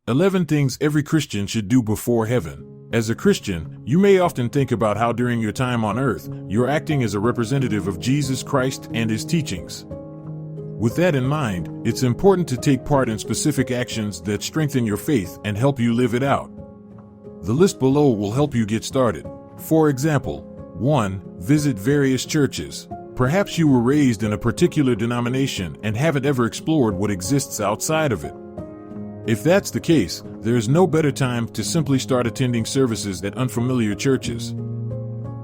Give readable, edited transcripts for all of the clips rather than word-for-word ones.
11 things every Christian should do before heaven. As a Christian, you may often think about how during your time on earth, you're acting as a representative of Jesus Christ and his teachings. With that in mind, it's important to take part in specific actions that strengthen your faith and help you live it out. The list below will help you get started. For example, 1. Visit various churches. Perhaps you were raised in a particular denomination and haven't ever explored what exists outside of it. If that's the case, there is no better time to simply start attending services at unfamiliar churches.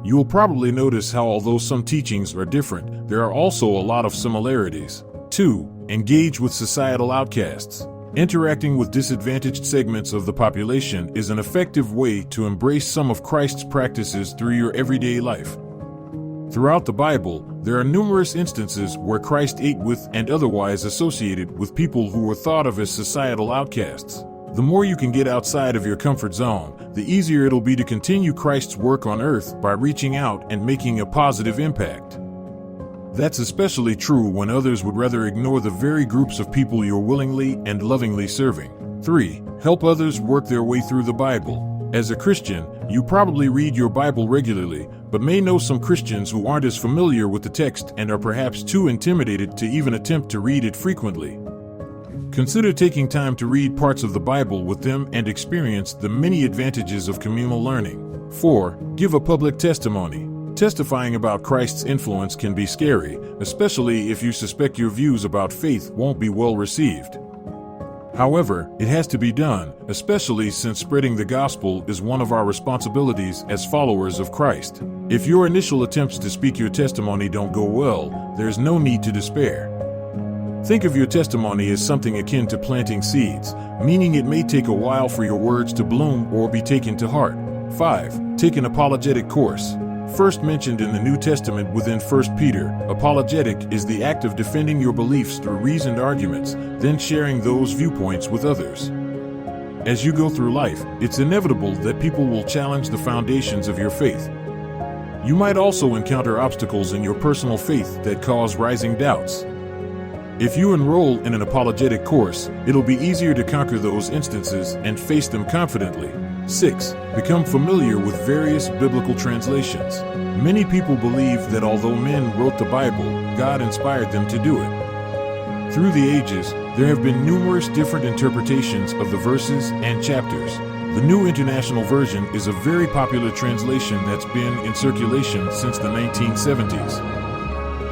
You will probably notice how although some teachings are different, there are also a lot of similarities. 2. Engage with societal outcasts. Interacting with disadvantaged segments of the population is an effective way to embrace some of Christ's practices through your everyday life. Throughout the Bible, there are numerous instances where Christ ate with and otherwise associated with people who were thought of as societal outcasts. The more you can get outside of your comfort zone, the easier it'll be to continue Christ's work on earth by reaching out and making a positive impact. That's especially true when others would rather ignore the very groups of people you're willingly and lovingly serving. 3. Help others work their way through the Bible. As a Christian, you probably read your Bible regularly, but may know some Christians who aren't as familiar with the text and are perhaps too intimidated to even attempt to read it frequently. Consider taking time to read parts of the Bible with them and experience the many advantages of communal learning. 4. Give a public testimony. Testifying about Christ's influence can be scary, especially if you suspect your views about faith won't be well received. However, it has to be done, especially since spreading the gospel is one of our responsibilities as followers of Christ. If your initial attempts to speak your testimony don't go well, there's no need to despair. Think of your testimony as something akin to planting seeds, meaning it may take a while for your words to bloom or be taken to heart. 5. Take an apologetic course. First mentioned in the New Testament within 1 Peter, apologetic is the act of defending your beliefs through reasoned arguments, then sharing those viewpoints with others. As you go through life, it's inevitable that people will challenge the foundations of your faith. You might also encounter obstacles in your personal faith that cause rising doubts. If you enroll in an apologetic course, it'll be easier to conquer those instances and face them confidently. 6. Become familiar with various biblical translations. Many people believe that although men wrote the Bible, God inspired them to do it. Through the ages, there have been numerous different interpretations of the verses and chapters. The New International Version is a very popular translation that's been in circulation since the 1970s.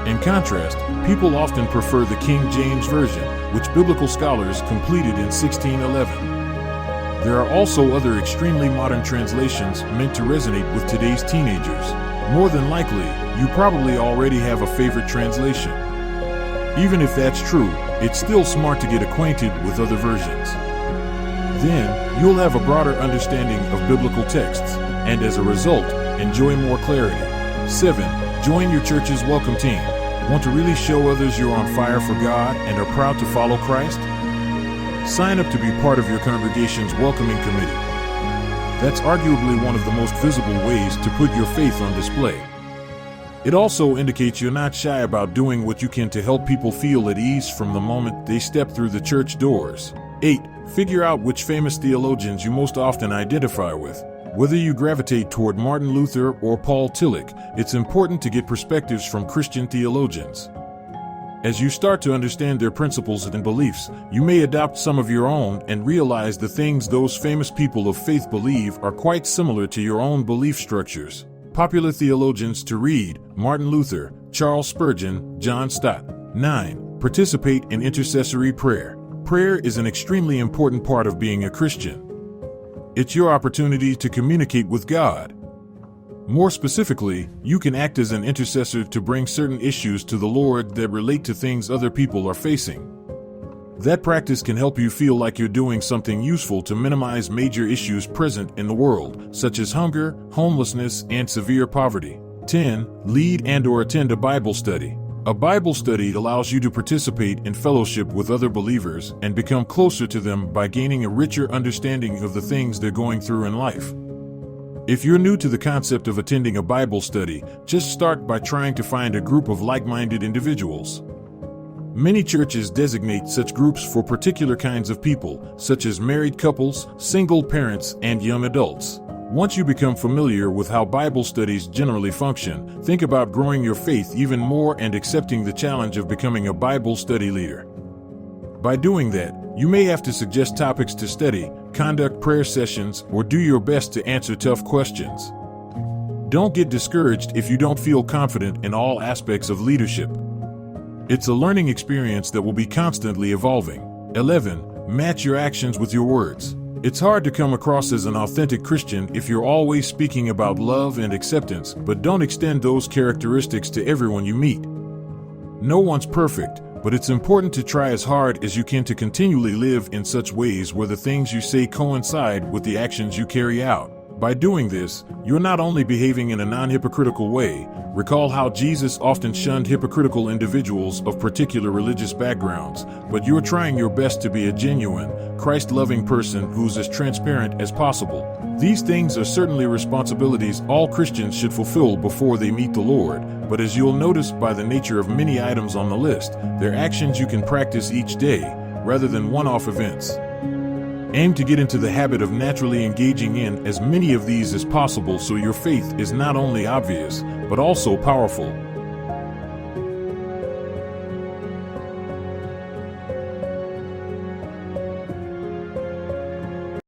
In contrast, people often prefer the King James Version, which biblical scholars completed in 1611. There are also other extremely modern translations meant to resonate with today's teenagers. More than likely, you probably already have a favorite translation. Even if that's true, it's still smart to get acquainted with other versions. Then, you'll have a broader understanding of biblical texts, and as a result, enjoy more clarity. 7. Join your church's welcome team. Want to really show others you're on fire for God and are proud to follow Christ? Sign up to be part of your congregation's welcoming committee. That's arguably one of the most visible ways to put your faith on display. It also indicates you're not shy about doing what you can to help people feel at ease from the moment they step through the church doors. 8. Figure out which famous theologians you most often identify with. Whether you gravitate toward Martin Luther or Paul Tillich, it's important to get perspectives from Christian theologians. As you start to understand their principles and beliefs, you may adopt some of your own and realize the things those famous people of faith believe are quite similar to your own belief structures. Popular theologians to read: Martin Luther, Charles Spurgeon, John Stott. 9. Participate in intercessory prayer. Prayer is an extremely important part of being a Christian. It's your opportunity to communicate with God. More specifically, you can act as an intercessor to bring certain issues to the Lord that relate to things other people are facing. That practice can help you feel like you're doing something useful to minimize major issues present in the world, such as hunger, homelessness, and severe poverty. 10. Lead and/or attend a Bible study. A Bible study allows you to participate in fellowship with other believers and become closer to them by gaining a richer understanding of the things they're going through in life. If you're new to the concept of attending a Bible study, just start by trying to find a group of like-minded individuals. Many churches designate such groups for particular kinds of people, such as married couples, single parents, and young adults. Once you become familiar with how Bible studies generally function, think about growing your faith even more and accepting the challenge of becoming a Bible study leader. By doing that, you may have to suggest topics to study, conduct prayer sessions, or do your best to answer tough questions. Don't get discouraged if you don't feel confident in all aspects of leadership. It's a learning experience that will be constantly evolving. 11. Match your actions with your words. It's hard to come across as an authentic Christian if you're always speaking about love and acceptance, but don't extend those characteristics to everyone you meet. No one's perfect, but it's important to try as hard as you can to continually live in such ways where the things you say coincide with the actions you carry out. By doing this, you're not only behaving in a non-hypocritical way. Recall how Jesus often shunned hypocritical individuals of particular religious backgrounds, but you're trying your best to be a genuine, Christ-loving person who's as transparent as possible. These things are certainly responsibilities all Christians should fulfill before they meet the Lord, but as you'll notice by the nature of many items on the list, they're actions you can practice each day, rather than one-off events. Aim to get into the habit of naturally engaging in as many of these as possible so your faith is not only obvious, but also powerful.